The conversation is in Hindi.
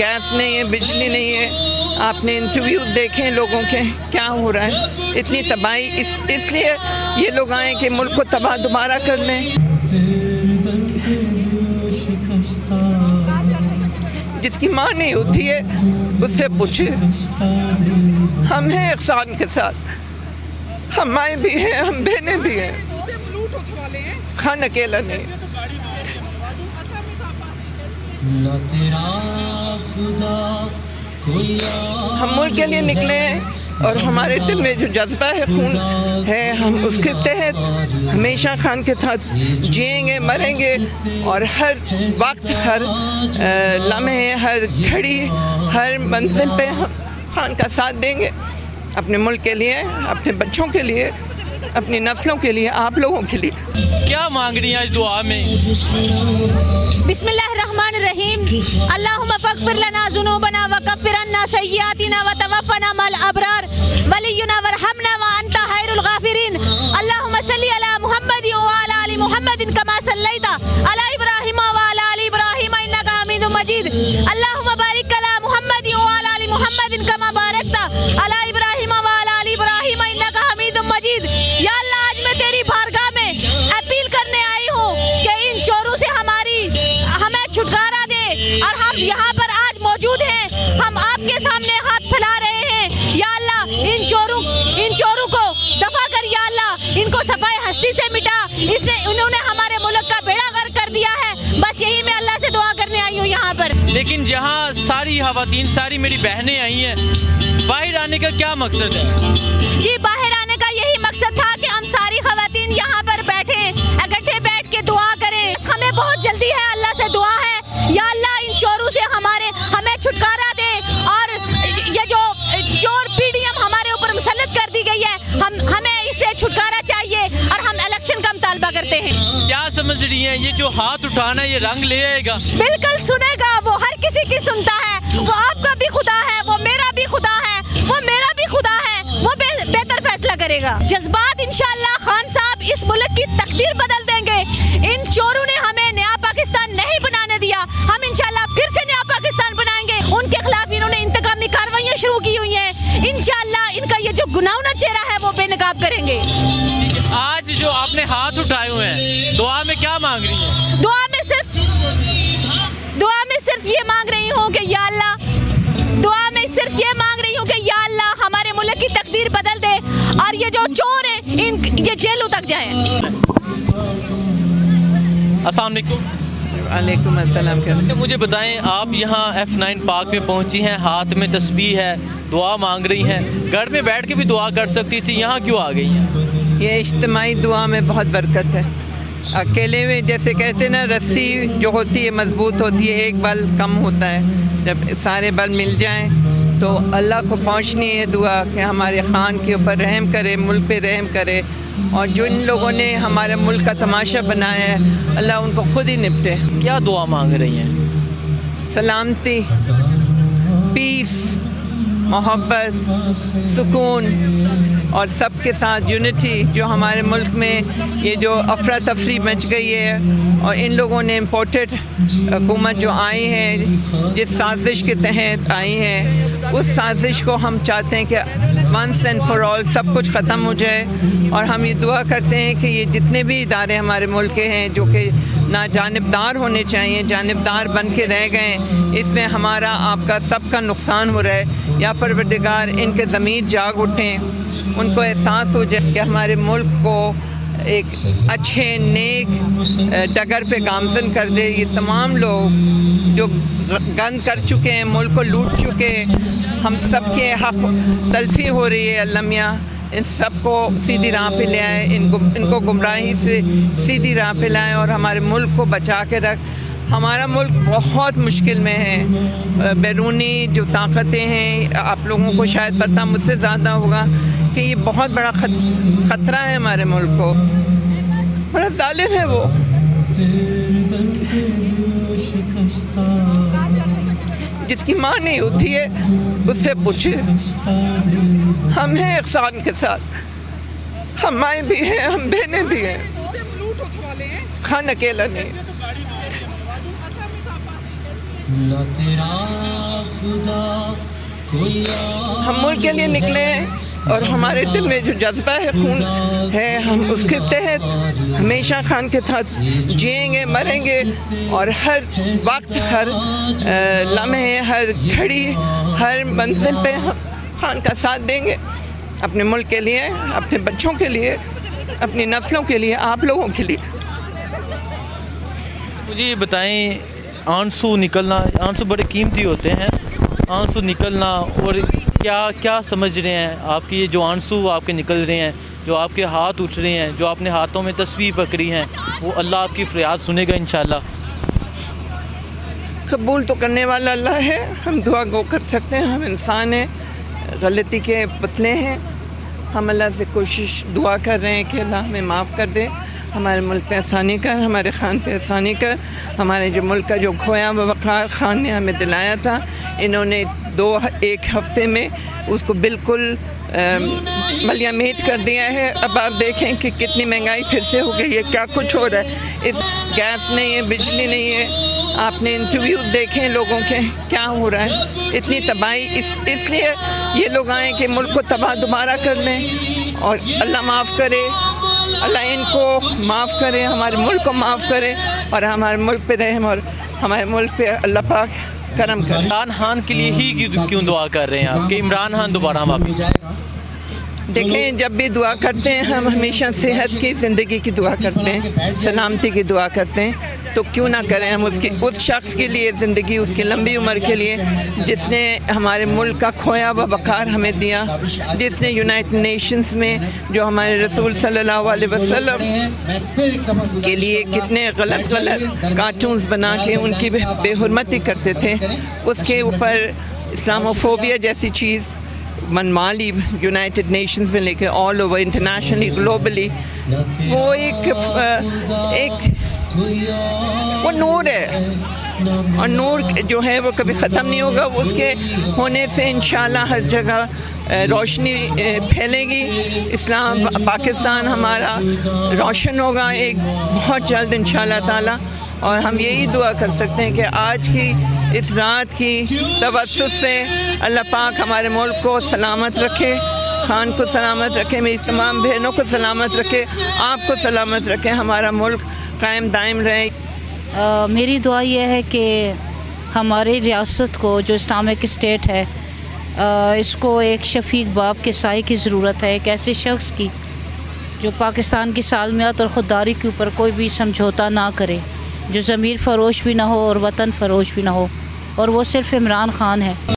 गैस नहीं है, बिजली नहीं है। आपने इंटरव्यू देखे लोगों के, क्या हो रहा है, इतनी तबाही। इसलिए ये लोग आए कि मुल्क को तबाह दोबारा कर लें। जिसकी माँ नहीं होती है उससे पूछे। हम हैं इहसान के साथ, हम माएँ भी हैं, हम बहनें भी हैं। खान अकेला नहीं। हम मुल्क के लिए निकले हैं और हमारे दिल में जो जज्बा है, खून है, हम उसके तहत हमेशा खान के साथ जिएंगे, मरेंगे और हर वक्त, हर लम्हे, हर घड़ी, हर मंजिल पे खान का साथ देंगे। अपने मुल्क के लिए, अपने बच्चों के लिए, अपनी नस्लों के लिए, आप लोगों के लिए। क्या मांग रही है आज दुआ में? बिस्मिल्लाहिर्रहमानिर्रहीम। अल्लाहुम्मा फ़ग़फ़िर लना ज़ुनूबना व कफ़्फ़िर अन्ना सय्यिआतिना व तवफ़्फ़ना मअल अबरार वलियुना वरहमना व अंता खैरुल गाफ़िरीन। अल्लाहुम्मा सल्लि अला मुहम्मदिन व अला आलि मुहम्मदिन कमा सल्लैता अला इब्राहीम व अला आलि इब्राहीम इन्नका हमीदुम मजीद। अल्लाहुम्मा बारिक अला मुहम्मदिन व अला आलि मुहम्मदिन कमा बारकता अला इब्राहीम व अला आलि इब्राहीम इन्नका हमीदुम मजीद। या अल्लाह, आज मैं तेरी बारगाह में अपील करने आई हूँ कि इन चोरों से हमें छुटकारा दे। और हम यहाँ पर आज मौजूद हैं, हम आपके सामने हाथ फैला रहे हैं। या अल्लाह, इन चोरों को दफा कर। या अल्लाह, इनको सफाई हस्ती से मिटा। उन्होंने हमारे मुल्क का बेड़ा गर्क कर दिया है। बस यही मैं अल्लाह से दुआ करने आई हूँ यहाँ पर। लेकिन जहाँ सारी ख़वातीन, सारी मेरी बहनें आई हैं, बाहर आने का क्या मकसद है? जी, बाहर आने का यही मकसद था कि हम सारी ख़वातीन यहाँ पर बैठे, इकट्ठे बैठ के दुआ करें। हमें बहुत जल्दी है, अल्लाह से दुआ है। या अल्लाह, इन चोरों से हमें छुटकारा दे। और ये जो चोर पीडीएम हमारे ऊपर मुसल्लत कर दी गई है, हमें इससे छुटकारा चाहिए और हम इलेक्शन का मुतालबा करते हैं। क्या समझ रही हैं, ये जो हाथ उठाना है ये रंग ले आएगा? बिल्कुल सुनेगा, वो हर किसी की सुनता है। वो आपका भी खुदा है, वो मेरा भी खुदा है, वो मेरा भी खुदा है। वो बेहतर फैसला करेगा। जज्बात इंशाअल्लाह खान साहब इस मुल्क की तकदीर बदल देंगे। इन चोरों ने हमें नया पाकिस्तान नहीं बनाने दिया। हम इंशाअल्लाह फिर से नया पाकिस्तान बनाएंगे। उनके खिलाफ इन्होंने इंतकामी कार्रवाइयाँ शुरू की हुई हैं। इंशाअल्लाह इनका ये जो गुनाहों चेहरा है वो बेनकाब करेंगे। आज जो आपने हाथ उठाए हुए हैं, दुआ में क्या मांग रही है? दुआ में सिर्फ ये मांग रही हूँ कि या अल्लाह, दुआ में सिर्फ ये मांग रही हूँ कि या अल्लाह हमारे मुल्क की तकदीर बदल दे और ये जो चोर हैं ये जेलों तक जाएं। अस्सलाम वालेकुम। वालेकुम अस्सलाम। अच्छा, मुझे बताएं, आप यहाँ F9 पार्क में पहुँची हैं, हाथ में तस्बीह है, दुआ मांग रही हैं। घर में बैठ के भी दुआ कर सकती थी, यहाँ क्यों आ गई हैं? ये इज्तिमाई दुआ में बहुत बरकत है। अकेले में जैसे कहते हैं ना, रस्सी जो होती है मजबूत होती है, एक बल कम होता है। जब सारे बल मिल जाएं तो अल्लाह को पहुंचनी है दुआ कि हमारे ख़ान के ऊपर रहम करे, मुल्क पे रहम करे। और जिन लोगों ने हमारे मुल्क का तमाशा बनाया है, अल्लाह उनको खुद ही निपटे। क्या दुआ मांग रही हैं? सलामती, पीस, मोहब्बत, सुकून और सबके साथ यूनिटी। जो हमारे मुल्क में ये जो अफरा तफरी मच गई है और इन लोगों ने इम्पोर्टेड हुकूमत जो आई है, जिस साजिश के तहत आई है, उस साजिश को हम चाहते हैं कि वंस एंड फॉर ऑल सब कुछ ख़त्म हो जाए। और हम ये दुआ करते हैं कि ये जितने भी इदारे हमारे मुल्क के हैं जो कि ना जानिबदार होने चाहिए, जानिबदार बन के रह गए, इसमें हमारा आपका सबका नुकसान हो रहा है। या परवरदिगार, इनके ज़मीर जाग उठें, उनको एहसास हो जाए कि हमारे मुल्क को एक अच्छे नेक डगर पे गामज़न कर दे। ये तमाम लोग जो गंद कर चुके हैं, मुल्क को लूट चुके हैं, हम सब के हक़ तलफ़ी हो रही है। अल्लाह मियाँ इन सब को सीधी राह पे ले आए, इनको गुमराही से सीधी राह पे लाएँ और हमारे मुल्क को बचा के रख। हमारा मुल्क बहुत मुश्किल में है। बैरूनी जो ताकतें हैं, आप लोगों को शायद पता मुझसे ज़्यादा होगा कि ये बहुत बड़ा ख़तरा है हमारे मुल्क को। बड़ा ज़ालिम है वो। जिसकी माँ नहीं होती है उससे पूछे। हम हैं इहसान के साथ, हम माएँ भी हैं, हम बहनें भी हैं। खान अकेला नहीं। हम मुल्क के लिए निकले हैं और हमारे दिल में जो जज्बा है, खून है, हम उसके तहत हमेशा खान के साथ जिएंगे, मरेंगे और हर वक्त, हर लम्हे, हर घड़ी, हर मंजिल पे हम खान का साथ देंगे, अपने मुल्क के लिए, अपने बच्चों के लिए, अपनी नस्लों के लिए, आप लोगों के लिए। मुझे ये बताएं, आंसू निकलना, आंसू बड़े कीमती होते हैं, आंसू निकलना और क्या समझ रहे हैं आपके ये जो आंसू आपके निकल रहे हैं, जो आपके हाथ उठ रहे हैं, जो आपने हाथों में तस्वीर पकड़ी हैं, वो अल्लाह आपकी फरियाद सुनेगा इंशाल्लाह। कबूल तो करने वाला अल्लाह है, हम दुआ गो कर सकते हैं, हम इंसान हैं, गलती के पुतले हैं, हम अल्लाह से कोशिश दुआ कर रहे हैं कि अल्लाह हमें माफ़ कर दे, हमारे मुल्क पे आसानी कर, हमारे खान पे आसानी कर, हमारे जो मुल्क का जो खोया वक़ार खान ने हमें दिलाया था, इन्होंने एक हफ्ते में उसको बिल्कुल मलियामेट कर दिया है। अब आप देखें कि कितनी महंगाई फिर से हो गई है, क्या कुछ हो रहा है, इस गैस नहीं है, बिजली नहीं है, आपने इंटरव्यू देखें लोगों के, क्या हो रहा है, इतनी तबाही, इसलिए ये लोग आए कि मुल्क को तबाह दोबारा कर लें और अल्लाह माफ़ करे, अल्लाह इनको माफ़ करे, हमारे मुल्क को माफ़ करे और हमारे मुल्क पे रहम और हमारे मुल्क पे अल्लाह पाक करम करे। इमरान खान के लिए ही क्यों दुआ कर रहे हैं आप कि इमरान खान दोबारा वापस? देखें, जब भी दुआ करते हैं हम हमेशा सेहत की, ज़िंदगी की दुआ करते हैं, सलामती की दुआ करते हैं, तो क्यों ना करें हम उस शख्स के लिए ज़िंदगी, उसकी लंबी उम्र के लिए जिसने हमारे मुल्क का खोया हुआ वक़ार हमें दिया, जिसने यूनाइटेड नेशंस में जो हमारे रसूल सल्लल्लाहु अलैहि वसल्लम के लिए कितने गलत कार्टून्स बना के उनकी बेहुरमती करते थे, उसके ऊपर इस्लामोफोबिया जैसी चीज़ मनवा ली यूनाइटेड नेशंस में लेके ऑल ओवर इंटरनेशनली, ग्लोबली, वो वो नूर है और नूर जो है वो कभी ख़त्म नहीं होगा, उसके होने से इंशाल्लाह हर जगह रोशनी फैलेगी, इस्लाम पाकिस्तान हमारा रोशन होगा एक बहुत जल्द इंशाल्लाह ताला। और हम यही दुआ कर सकते हैं कि आज की इस रात की तवस्सुत से अल्लाह पाक हमारे मुल्क को सलामत रखे, खान को सलामत रखे, मेरी तमाम बहनों को सलामत रखे, आपको सलामत रखे, हमारा मुल्क कायम दायम रहे। मेरी दुआ यह है कि हमारी रियासत को जो इस्लामिक स्टेट है, इसको एक शफीक बाप के साए की ज़रूरत है, एक ऐसे शख्स की जो पाकिस्तान की सालमियत और ख़ुददारी के ऊपर कोई भी समझौता ना करे, जो ज़मीर फ़रोश भी ना हो और वतन फ़रोश भी ना हो, और वो सिर्फ़ इमरान खान है।